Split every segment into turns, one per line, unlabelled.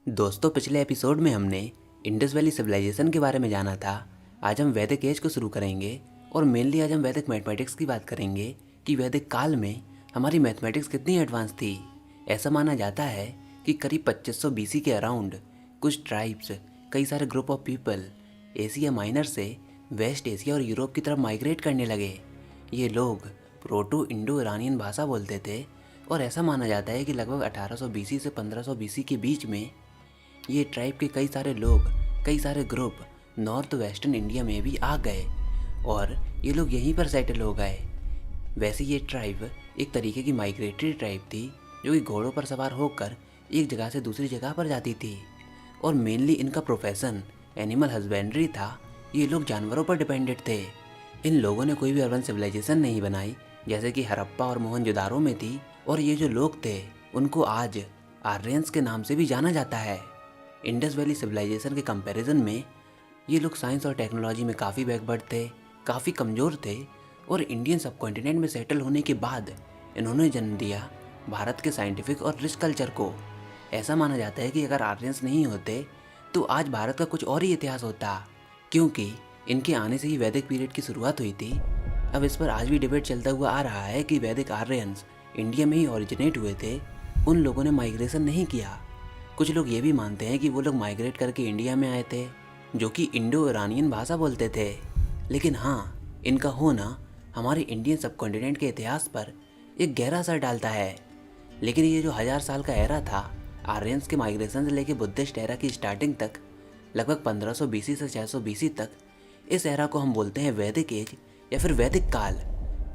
दोस्तों, पिछले एपिसोड में हमने इंडस वैली सिविलाइजेशन के बारे में जाना था। आज हम वैदिक एज को शुरू करेंगे और मेनली आज हम वैदिक मैथमेटिक्स की बात करेंगे कि वैदिक काल में हमारी मैथमेटिक्स कितनी एडवांस थी। ऐसा माना जाता है कि करीब 2500 बीसी के अराउंड कुछ ट्राइब्स, कई सारे group of people Asia minor से वेस्ट एशिया और यूरोप की तरफ माइग्रेट करने लगे। ये लोग प्रोटो इंडो ईरानियन भाषा बोलते थे और ऐसा माना जाता है कि लगभग 1800 बीसी से 1500 बीसी के बीच में ये ट्राइब के कई सारे लोग, कई सारे ग्रुप नॉर्थ वेस्टर्न इंडिया में भी आ गए और ये लोग यहीं पर सेटल हो गए। वैसे ये ट्राइब एक तरीके की माइग्रेटरी ट्राइब थी जो कि घोड़ों पर सवार होकर एक जगह से दूसरी जगह पर जाती थी और मेनली इनका प्रोफेशन एनिमल हस्बेंड्री था। ये लोग जानवरों पर डिपेंडेड थे। इन लोगों ने कोई भी अर्बन सिविलाइजेशन नहीं बनाई जैसे कि हड़प्पा और मोहनजोदारो में थी, और ये जो लोग थे उनको आज आर्यंस के नाम से भी जाना जाता है। इंडस वैली सिविलाइजेशन के कंपैरिजन में ये लोग साइंस और टेक्नोलॉजी में काफ़ी बैकवर्ड थे, काफ़ी कमज़ोर थे, और इंडियन सबकॉन्टिनेंट में सेटल होने के बाद इन्होंने जन्म दिया भारत के साइंटिफिक और रिच कल्चर को। ऐसा माना जाता है कि अगर आर्यंस नहीं होते तो आज भारत का कुछ और ही इतिहास होता, क्योंकि इनके आने से ही वैदिक पीरियड की शुरुआत हुई थी। अब इस पर आज भी डिबेट चलता हुआ आ रहा है कि वैदिक आर्यंस इंडिया में ही ओरिजिनेट हुए थे, उन लोगों ने माइग्रेशन नहीं किया। कुछ लोग ये भी मानते हैं कि वो लोग माइग्रेट करके इंडिया में आए थे जो कि इंडो ईरानियन भाषा बोलते थे। लेकिन हाँ, इनका होना हमारे इंडियन सबकॉन्टिनेंट के इतिहास पर एक गहरा असर डालता है। लेकिन ये जो 1000 साल का एरा था आर्यंस के माइग्रेशन से लेकर बुद्धिस्ट एरा की स्टार्टिंग तक, लगभग 1500 बीसी से 600 बीसी तक, इस एरा को हम बोलते हैं वैदिक एज या फिर वैदिक काल।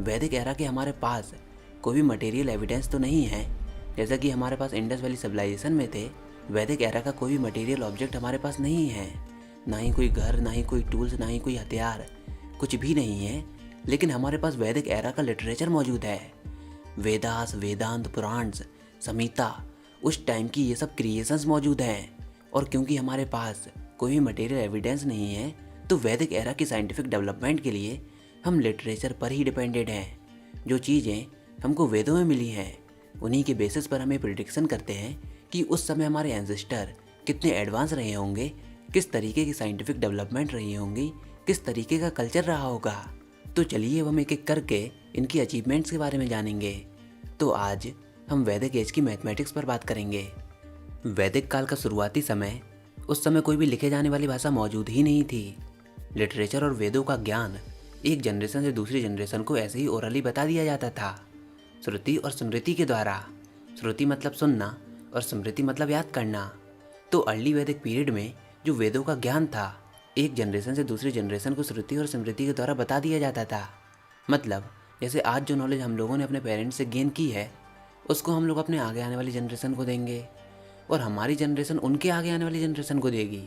वैदिक एरा के हमारे पास कोई भी मटेरियल एविडेंस तो नहीं है, जैसा कि हमारे पास इंडस वैली सिविलाइजेशन में थे। वैदिक एरा का कोई भी मटेरियल ऑब्जेक्ट हमारे पास नहीं है, ना ही कोई घर, ना ही कोई टूल्स, ना ही कोई हथियार, कुछ भी नहीं है। लेकिन हमारे पास वैदिक एरा का लिटरेचर मौजूद है। वेदास, वेदांत, पुराण्स, संहिता, उस टाइम की ये सब क्रिएशंस मौजूद हैं। और क्योंकि हमारे पास कोई भी मटेरियल एविडेंस नहीं है तो वैदिक एरा की साइंटिफिक डेवलपमेंट के लिए हम लिटरेचर पर ही डिपेंडेड हैं। जो चीज़ें हमको वेदों में मिली हैं उन्हीं के बेसिस पर हमें प्रिडिक्शन करते हैं कि उस समय हमारे एंसेस्टर कितने एडवांस रहे होंगे, किस तरीके की साइंटिफिक डेवलपमेंट रही होंगी, किस तरीके का कल्चर रहा होगा। तो चलिए अब हम एक एक करके इनकी अचीवमेंट्स के बारे में जानेंगे। तो आज हम वैदिक एज की मैथमेटिक्स पर बात करेंगे। वैदिक काल का शुरुआती समय, उस समय कोई भी लिखे जाने वाली भाषा मौजूद ही नहीं थी। लिटरेचर और वेदों का ज्ञान एक जनरेशन से दूसरी जनरेशन को ऐसे ही ओरली बता दिया जाता था, श्रुति और स्मृति के द्वारा। श्रुति मतलब सुनना और स्मृति मतलब याद करना। तो अर्ली वैदिक पीरियड में जो वेदों का ज्ञान था एक जनरेशन से दूसरी जनरेशन को श्रुति और स्मृति के द्वारा बता दिया जाता था। मतलब जैसे आज जो नॉलेज हम लोगों ने अपने पेरेंट्स से गेन की है उसको हम लोग अपने आगे आने वाली जनरेशन को देंगे और हमारी जनरेशन उनके आगे आने वाली जनरेशन को देगी।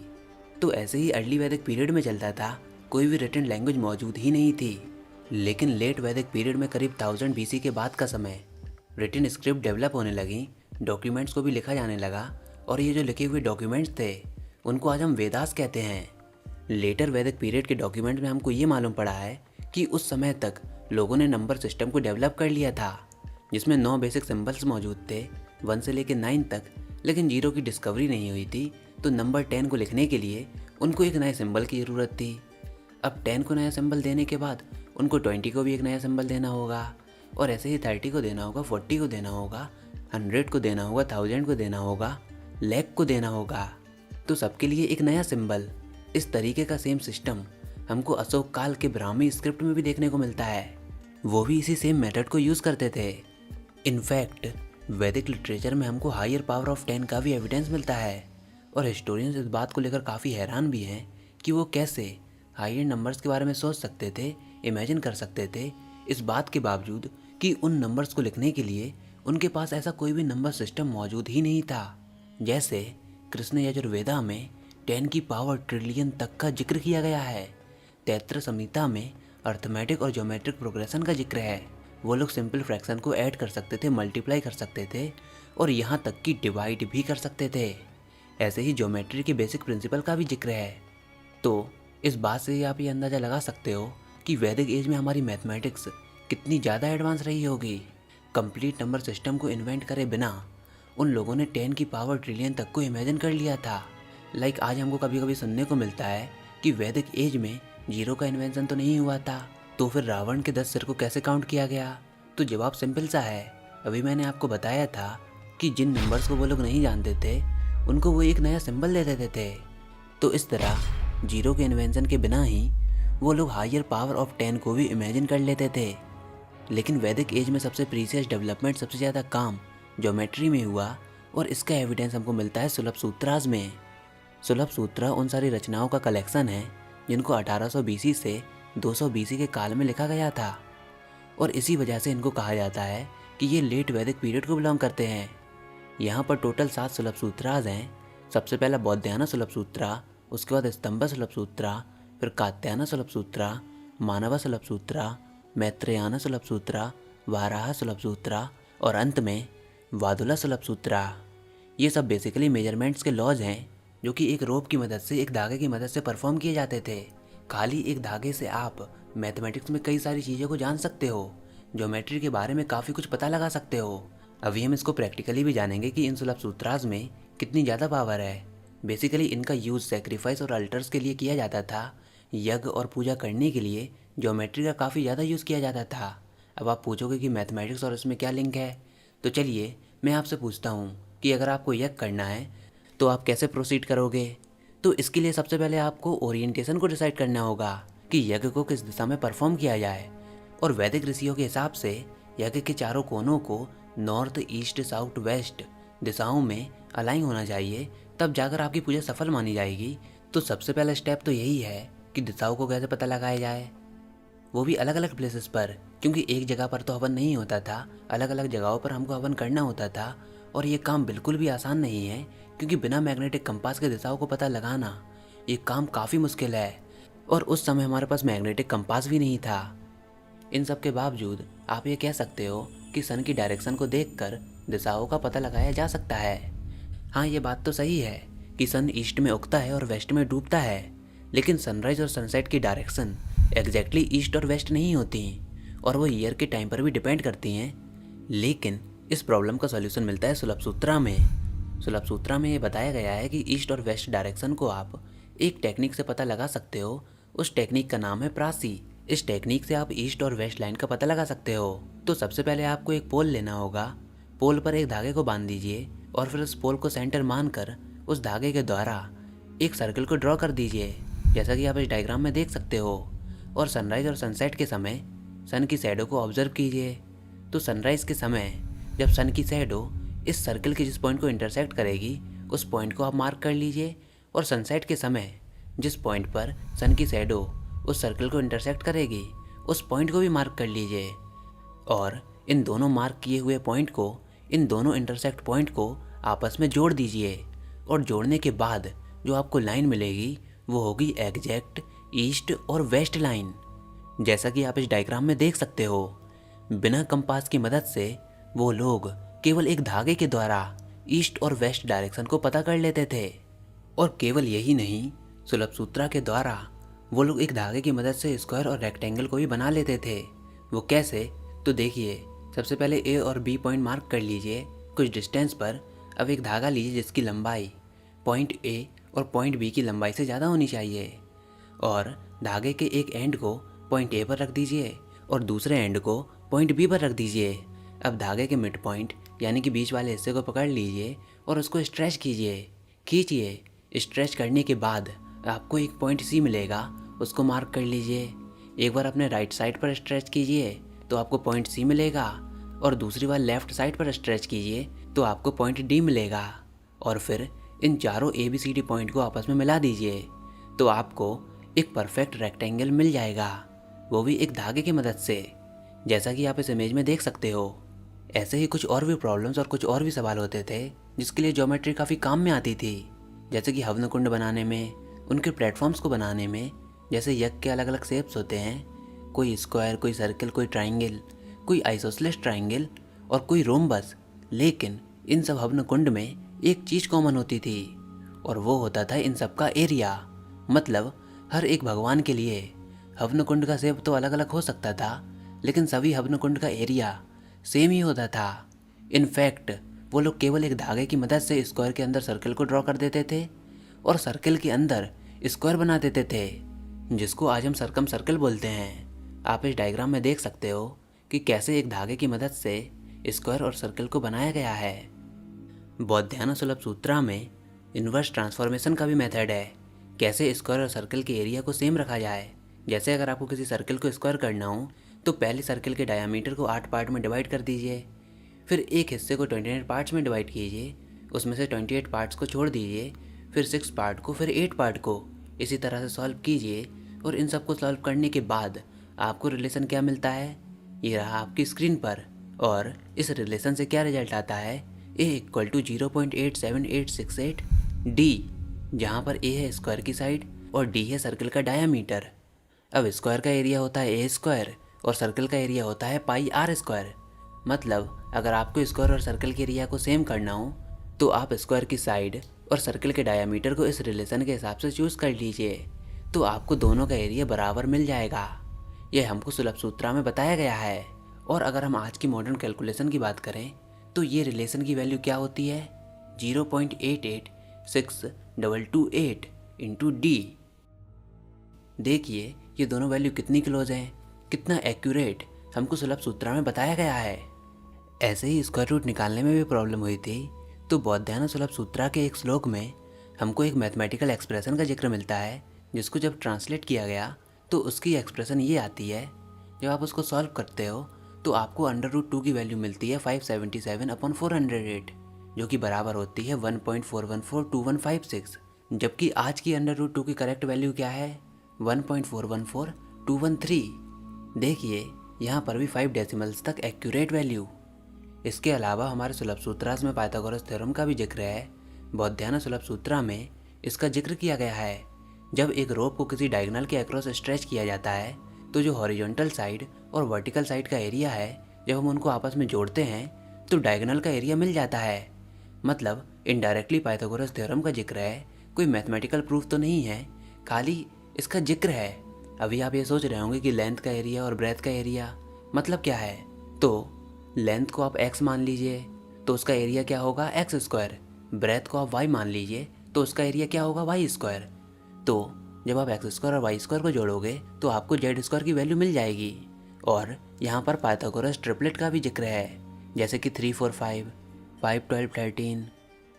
तो ऐसे ही अर्ली वैदिक पीरियड में चलता था, कोई भी रिटन लैंग्वेज मौजूद ही नहीं थी। लेकिन लेट वैदिक पीरियड में करीब 1000 बीसी के बाद का समय रिटन स्क्रिप्ट डेवलप होने लगी, डॉक्यूमेंट्स को भी लिखा जाने लगा, और ये जो लिखे हुए डॉक्यूमेंट्स थे उनको आज हम वेदास कहते हैं। लेटर वैदिक पीरियड के डॉक्यूमेंट में हमको ये मालूम पड़ा है कि उस समय तक लोगों ने नंबर सिस्टम को डेवलप कर लिया था जिसमें 9 बेसिक सिंबल्स मौजूद थे 1 से लेकर 9 तक। लेकिन 0 की डिस्कवरी नहीं हुई थी, तो नंबर 10 को लिखने के लिए उनको एक नए सिंबल की ज़रूरत थी। अब 10 को नया सिंबल देने के बाद उनको 20 को भी एक नया सिंबल देना होगा, और ऐसे ही 30 को देना होगा, 40 को देना होगा, 100 को देना होगा, 1000 को देना होगा, लाख को देना होगा। तो सबके लिए एक नया सिंबल। इस तरीके का सेम सिस्टम हमको अशोक काल के ब्राह्मी स्क्रिप्ट में भी देखने को मिलता है। वो भी इसी सेम मेथड को यूज़ करते थे। इनफैक्ट वैदिक लिटरेचर में हमको हायर पावर ऑफ 10 का भी एविडेंस मिलता है, और हिस्टोरियंस इस बात को लेकर काफ़ी हैरान भी हैं कि वो कैसे हायर नंबर्स के बारे में सोच सकते थे, इमेजिन कर सकते थे, इस बात के बावजूद कि उन नंबर्स को लिखने के लिए उनके पास ऐसा कोई भी नंबर सिस्टम मौजूद ही नहीं था। जैसे कृष्ण यजुर्वेदा में 10 की पावर ट्रिलियन तक का जिक्र किया गया है। तैत्र संहिता में अर्थमेटिक और ज्योमेट्रिक प्रोग्रेशन का जिक्र है। वो लोग सिंपल फ्रैक्शन को ऐड कर सकते थे, मल्टीप्लाई कर सकते थे, और यहाँ तक कि डिवाइड भी कर सकते थे। ऐसे ही ज्योमेट्री के बेसिक प्रिंसिपल का भी जिक्र है। तो इस बात से आप ये अंदाज़ा लगा सकते हो कि वैदिक एज में हमारी मैथमेटिक्स कितनी ज़्यादा एडवांस रही होगी। कंप्लीट नंबर सिस्टम को इन्वेंट करे बिना उन लोगों ने 10 की पावर ट्रिलियन तक को इमेजिन कर लिया था। लाइक आज हमको कभी कभी सुनने को मिलता है कि वैदिक एज में जीरो का इन्वेंशन तो नहीं हुआ था, तो फिर रावण के 10 सिर को कैसे काउंट किया गया? तो जवाब सिंपल सा है। अभी मैंने आपको बताया था कि जिन नंबर्स को वो लोग नहीं जानते थे उनको वो एक नया सिंबल दे देते थे। तो इस तरह जीरो के इन्वेंशन के बिना ही वो लोग हायर पावर ऑफ 10 को भी इमेजिन कर लेते थे। लेकिन वैदिक एज में सबसे प्रीसियस डेवलपमेंट, सबसे ज़्यादा काम ज्योमेट्री में हुआ और इसका एविडेंस हमको मिलता है सुलभ सूत्रास में। सुलभ सूत्र उन सारी रचनाओं का कलेक्शन है जिनको 1800 BC से 200 BC के काल में लिखा गया था और इसी वजह से इनको कहा जाता है कि ये लेट वैदिक पीरियड को बिलोंग करते हैं। यहाँ पर टोटल 7 सुलभ सूत्रास हैं। सबसे पहला बौद्धायना सुलभ सूत्रा, उसके बाद स्तंभ सुलभ सूत्रा, फिर कात्यायन सुलभ सूत्रा, मानव सुलभ सूत्रा, मैत्रेयान सुलभ सूत्रा, वाराह सुलभ सूत्रा और अंत में वादुला सुलभ सूत्रा। ये सब बेसिकली मेजरमेंट्स के लॉज हैं जो कि एक रोप की मदद से, एक धागे की मदद से परफॉर्म किए जाते थे। खाली एक धागे से आप मैथमेटिक्स में कई सारी चीज़ों को जान सकते हो, ज्योमेट्री के बारे में काफ़ी कुछ पता लगा सकते हो। अभी हम इसको प्रैक्टिकली भी जानेंगे कि इन सुलभ सूत्रास में कितनी ज़्यादा पावर है। बेसिकली इनका यूज़ सेक्रीफाइस और अल्टर्स के लिए किया जाता था। यज्ञ और पूजा करने के लिए ज्योमेट्री का काफ़ी ज़्यादा यूज़ किया जाता था। अब आप पूछोगे कि मैथमेटिक्स और इसमें क्या लिंक है, तो चलिए मैं आपसे पूछता हूँ कि अगर आपको यज्ञ करना है तो आप कैसे प्रोसीड करोगे? तो इसके लिए सबसे पहले आपको ओरिएंटेशन को डिसाइड करना होगा कि यज्ञ को किस दिशा में परफॉर्म किया जाए। और वैदिक ऋषियों के हिसाब से यज्ञ के चारों कोनों को नॉर्थ, ईस्ट, साउथ, वेस्ट दिशाओं में अलाइन होना चाहिए, तब जाकर आपकी पूजा सफल मानी जाएगी। तो सबसे पहला स्टेप तो यही है कि दिशाओं को कैसे पता लगाया जाए, वो भी अलग अलग प्लेसेस पर, क्योंकि एक जगह पर तो हवन नहीं होता था, अलग अलग जगहों पर हमको हवन करना होता था। और ये काम बिल्कुल भी आसान नहीं है, क्योंकि बिना मैग्नेटिक कंपास के दिशाओं को पता लगाना ये काम काफ़ी मुश्किल है। और उस समय हमारे पास मैग्नेटिक कंपास भी नहीं था। इन सब के बावजूद आप ये कह सकते हो कि सन की डायरेक्शन को देखकर दिशाओं का पता लगाया जा सकता है। हाँ, ये बात तो सही है कि सन ईस्ट में उगता है और वेस्ट में डूबता है, लेकिन सनराइज और सनसेट की डायरेक्शन एग्जैक्टली ईस्ट और वेस्ट नहीं होती और वो ईयर के टाइम पर भी डिपेंड करती हैं। लेकिन इस प्रॉब्लम का सॉल्यूशन मिलता है सुलभ सूत्रा में। सुलभ सूत्रा में ये बताया गया है कि ईस्ट और वेस्ट डायरेक्शन को आप एक टेक्निक से पता लगा सकते हो। उस टेक्निक का नाम है प्रासी। इस टेक्निक से आप ईस्ट और वेस्ट लाइन का पता लगा सकते हो। तो सबसे पहले आपको एक पोल लेना होगा। पोल पर एक धागे को बांध दीजिए और फिर उस पोल को सेंटर मानकर उस धागे के द्वारा एक सर्कल को ड्रॉ कर दीजिए, जैसा कि आप इस डायग्राम में देख सकते हो। और सनराइज और सनसेट के समय सन की शैडो को ऑब्जर्व कीजिए। तो सनराइज के समय जब सन की शैडो इस सर्कल के जिस पॉइंट को इंटरसेक्ट करेगी उस पॉइंट को आप मार्क कर लीजिए, और सनसेट के समय जिस पॉइंट पर सन की शैडो उस सर्कल को इंटरसेक्ट करेगी उस पॉइंट को भी मार्क कर लीजिए। और इन दोनों मार्क किए हुए पॉइंट को, इन दोनों इंटरसेक्ट पॉइंट को आपस में जोड़ दीजिए। और जोड़ने के बाद जो आपको लाइन मिलेगी वो होगी एग्जैक्ट ईस्ट और वेस्ट लाइन, जैसा कि आप इस डायग्राम में देख सकते हो। बिना कंपास की मदद से वो लोग केवल एक धागे के द्वारा ईस्ट और वेस्ट डायरेक्शन को पता कर लेते थे। और केवल यही नहीं, सुलभ सूत्रा के द्वारा वो लोग एक धागे की मदद से स्क्वायर और रेक्टेंगल को भी बना लेते थे। वो कैसे? तो देखिए, सबसे पहले ए और बी पॉइंट मार्क कर लीजिए कुछ डिस्टेंस पर। अब एक धागा लीजिए जिसकी लंबाई पॉइंट ए और पॉइंट बी की लंबाई से ज़्यादा होनी चाहिए, और धागे के एक एंड को पॉइंट ए पर रख दीजिए और दूसरे एंड को पॉइंट बी पर रख दीजिए। अब धागे के मिड पॉइंट यानी कि बीच वाले हिस्से को पकड़ लीजिए और उसको स्ट्रेच कीजिए, खींचिए। स्ट्रेच करने के बाद आपको एक पॉइंट सी मिलेगा, उसको मार्क कर लीजिए। एक बार अपने राइट साइड पर स्ट्रेच कीजिए तो आपको पॉइंट सी मिलेगा, और दूसरी बार लेफ्ट साइड पर स्ट्रेच कीजिए तो आपको पॉइंट डी मिलेगा। और फिर इन चारों ABCD पॉइंट को आपस में मिला दीजिए तो आपको एक परफेक्ट रेक्टेंगल मिल जाएगा, वो भी एक धागे की मदद से, जैसा कि आप इस इमेज में देख सकते हो। ऐसे ही कुछ और भी प्रॉब्लम्स और कुछ और भी सवाल होते थे जिसके लिए ज्योमेट्री काफ़ी काम में आती थी, जैसे कि हवन कुंड बनाने में, उनके प्लेटफॉर्म्स को बनाने में। जैसे यज्ञ के अलग अलग शेप्स होते हैं, कोई स्क्वायर, कोई सर्कल, कोई ट्राइंगल, कोई आइसोसेलेस ट्राइंगल और कोई रोम्बस। लेकिन इन सब हवन कुंड में एक चीज़ कॉमन होती थी और वो होता था इन सब का एरिया। मतलब हर एक भगवान के लिए हवन कुंड का शेप तो अलग अलग हो सकता था, लेकिन सभी हवन कुंड का एरिया सेम ही होता था। इनफैक्ट वो लोग केवल एक धागे की मदद से स्क्वायर के अंदर सर्कल को ड्रॉ कर देते थे और सर्कल के अंदर स्क्वायर बना देते थे, जिसको आज हम सर्कम सर्कल बोलते हैं। आप इस डायग्राम में देख सकते हो कि कैसे एक धागे की मदद से स्क्वायर और सर्कल को बनाया गया है। बौद्धायन सुलभ सूत्रा में इन्वर्स ट्रांसफॉर्मेशन का भी मेथड है, कैसे स्क्वायर और सर्कल के एरिया को सेम रखा जाए। जैसे अगर आपको किसी सर्कल को स्क्वायर करना हो तो पहले सर्कल के डायामीटर को 8 पार्ट में डिवाइड कर दीजिए, फिर एक हिस्से को 28 पार्ट्स में डिवाइड कीजिए, उसमें से 28 पार्ट्स को छोड़ दीजिए, फिर 6 पार्ट को, फिर 8 पार्ट को, इसी तरह से सॉल्व कीजिए। और इन सब को सॉल्व करने के बाद आपको रिलेशन क्या मिलता है, ये रहा आपकी स्क्रीन पर। और इस रिलेशन से क्या रिजल्ट आता है, a = 0.87868 d, जहाँ पर a है स्क्वायर की साइड और d है सर्कल का डायामीटर। अब स्क्वायर का एरिया होता है a स्क्वायर और सर्कल का एरिया होता है पाई r स्क्वायर। मतलब अगर आपको स्क्वायर और सर्कल के एरिया को सेम करना हो तो आप स्क्वायर की साइड और सर्कल के डायामीटर को इस रिलेशन के हिसाब से चूज़ कर लीजिए, तो आपको दोनों का एरिया बराबर मिल जाएगा। यह हमको सुलभ सूत्रा में बताया गया है। और अगर हम आज की मॉडर्न कैलकुलेशन की बात करें तो ये रिलेशन की वैल्यू क्या होती है, 0.886228 इंटू डी। देखिए ये दोनों वैल्यू कितनी क्लोज हैं, कितना एक्यूरेट हमको सुलभ सूत्रा में बताया गया है। ऐसे ही स्क्वायर रूट निकालने में भी प्रॉब्लम हुई थी, तो बौद्धायन सुलभ सूत्रा के एक श्लोक में हमको एक मैथमेटिकल एक्सप्रेशन का जिक्र मिलता है, जिसको जब ट्रांसलेट किया गया तो उसकी एक्सप्रेशन ये आती है। जब आप उसको सॉल्व करते हो तो आपको √2 की वैल्यू मिलती है 577/408, जो कि बराबर होती है 1.4142156। जबकि आज की √2 की करेक्ट वैल्यू क्या है, 1.414213। देखिए यहाँ पर भी 5 डेसिमल्स तक एक्यूरेट वैल्यू। इसके अलावा हमारे सुलभ सूत्रास में पाइथागोरस थ्योरम का भी जिक्र है। बौद्धायन सुलभ सूत्रा में इसका जिक्र किया गया है। जब एक रोप को किसी डायगोनल के अक्रॉस स्ट्रेच किया जाता है तो जो हॉरिजॉन्टल साइड और वर्टिकल साइड का एरिया है, जब हम उनको आपस में जोड़ते हैं तो डायगोनल का एरिया मिल जाता है। मतलब इनडायरेक्टली पाइथागोरस थ्योरम का जिक्र है, कोई मैथमेटिकल प्रूफ तो नहीं है, खाली इसका जिक्र है। अभी आप ये सोच रहे होंगे कि लेंथ का एरिया और ब्रेथ का एरिया मतलब क्या है। तो लेंथ को आप x मान लीजिए तो उसका एरिया क्या होगा, x स्क्वायर। ब्रेथ को आप y मान लीजिए तो उसका एरिया क्या होगा, y स्क्वायर। तो जब आप x स्क्वायर और y स्क्वायर को जोड़ोगे तो आपको z स्क्वायर की वैल्यू मिल जाएगी। और यहाँ पर पाइथागोरस ट्रिपलेट का भी जिक्र है, जैसे कि 3 4 5, 5 12 13,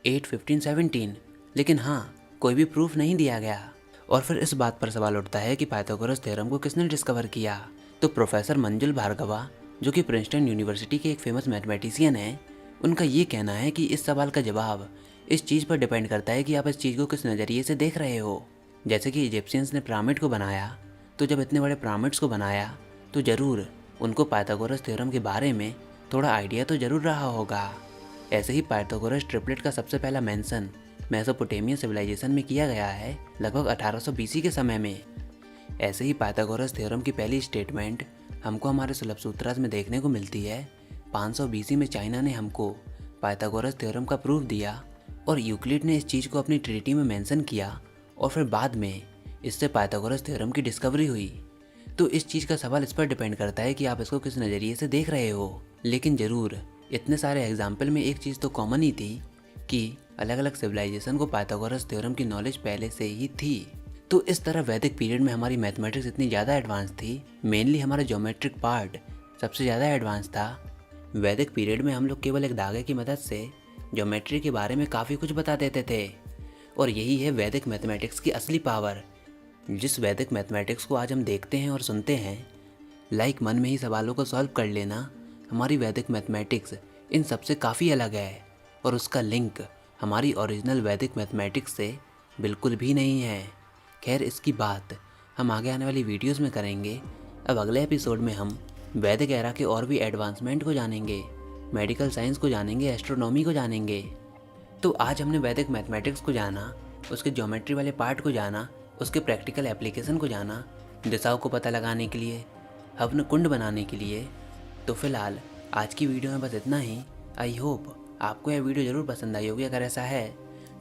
8 15 17। लेकिन हाँ, कोई भी प्रूफ नहीं दिया गया। और फिर इस बात पर सवाल उठता है कि पाइथागोरस थ्योरम को किसने डिस्कवर किया। तो प्रोफेसर मंजुल भार्गवा, जो कि प्रिंसटन यूनिवर्सिटी के एक फेमस मैथमेटिशियन हैं, उनका ये कहना है कि इस सवाल का जवाब इस चीज़ पर डिपेंड करता है कि आप इस चीज़ को किस नज़रिए से देख रहे हो। जैसे कि इजिप्शियंस ने पिरामिड को बनाया, तो जब इतने बड़े पिरामिड्स को बनाया तो ज़रूर उनको पाइथागोरस थ्योरम के बारे में थोड़ा आइडिया तो ज़रूर रहा होगा। ऐसे ही पाइथागोरस ट्रिपलेट का सबसे पहला मेंशन मेसोपोटामियन सिविलाइजेशन में किया गया है, लगभग 1800 BC के समय में। ऐसे ही पाइथागोरस थ्योरम की पहली स्टेटमेंट हमको हमारे सुलभ सूत्रास में देखने को मिलती है। 500 BC में चाइना ने हमको पाइथागोरस थ्योरम का प्रूफ दिया और यूक्लिड ने इस चीज़ को अपनी ट्रिनिटी में मेंशन किया और फिर बाद में इससे पाइथागोरस थ्योरम की डिस्कवरी हुई। तो इस चीज़ का सवाल इस पर डिपेंड करता है कि आप इसको किस नज़रिए से देख रहे हो। लेकिन ज़रूर इतने सारे एग्जाम्पल में एक चीज़ तो कॉमन ही थी कि अलग अलग सिविलाइजेशन को पाइथागोरस थ्योरम की नॉलेज पहले से ही थी। तो इस तरह वैदिक पीरियड में हमारी मैथमेटिक्स इतनी ज़्यादा एडवांस थी, मेनली हमारा ज्योमेट्रिक पार्ट सबसे ज़्यादा एडवांस था। वैदिक पीरियड में हम लोग केवल एक धागे की मदद से ज्योमेट्री के बारे में काफ़ी कुछ बता देते थे। और यही है वैदिक मैथमेटिक्स की असली पावर। जिस वैदिक मैथमेटिक्स को आज हम देखते हैं और सुनते हैं, लाइक मन में ही सवालों को सॉल्व कर लेना, हमारी वैदिक मैथमेटिक्स इन सबसे काफ़ी अलग है और उसका लिंक हमारी ओरिजिनल वैदिक मैथमेटिक्स से बिल्कुल भी नहीं है। खैर, इसकी बात हम आगे आने वाली वीडियोस में करेंगे। अब अगले एपिसोड में हम वैदिक एरा के और भी एडवांसमेंट को जानेंगे, मेडिकल साइंस को जानेंगे, एस्ट्रोनॉमी को जानेंगे। तो आज हमने वैदिक मैथमेटिक्स को जाना, उसके ज्योमेट्री वाले पार्ट को जाना, उसके प्रैक्टिकल एप्लीकेशन को जाना, दिशाओं को पता लगाने के लिए, हवन कुंड बनाने के लिए। तो फिलहाल आज की वीडियो में बस इतना ही। आई होप आपको यह वीडियो ज़रूर पसंद आई होगी। अगर ऐसा है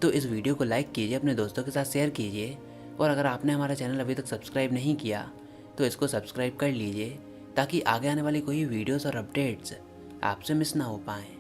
तो इस वीडियो को लाइक कीजिए, अपने दोस्तों के साथ शेयर कीजिए और अगर आपने हमारा चैनल अभी तक सब्सक्राइब नहीं किया तो इसको सब्सक्राइब कर लीजिए ताकि आगे आने वाली कोई वीडियोस और अपडेट्स आपसे मिस ना हो पाएँ।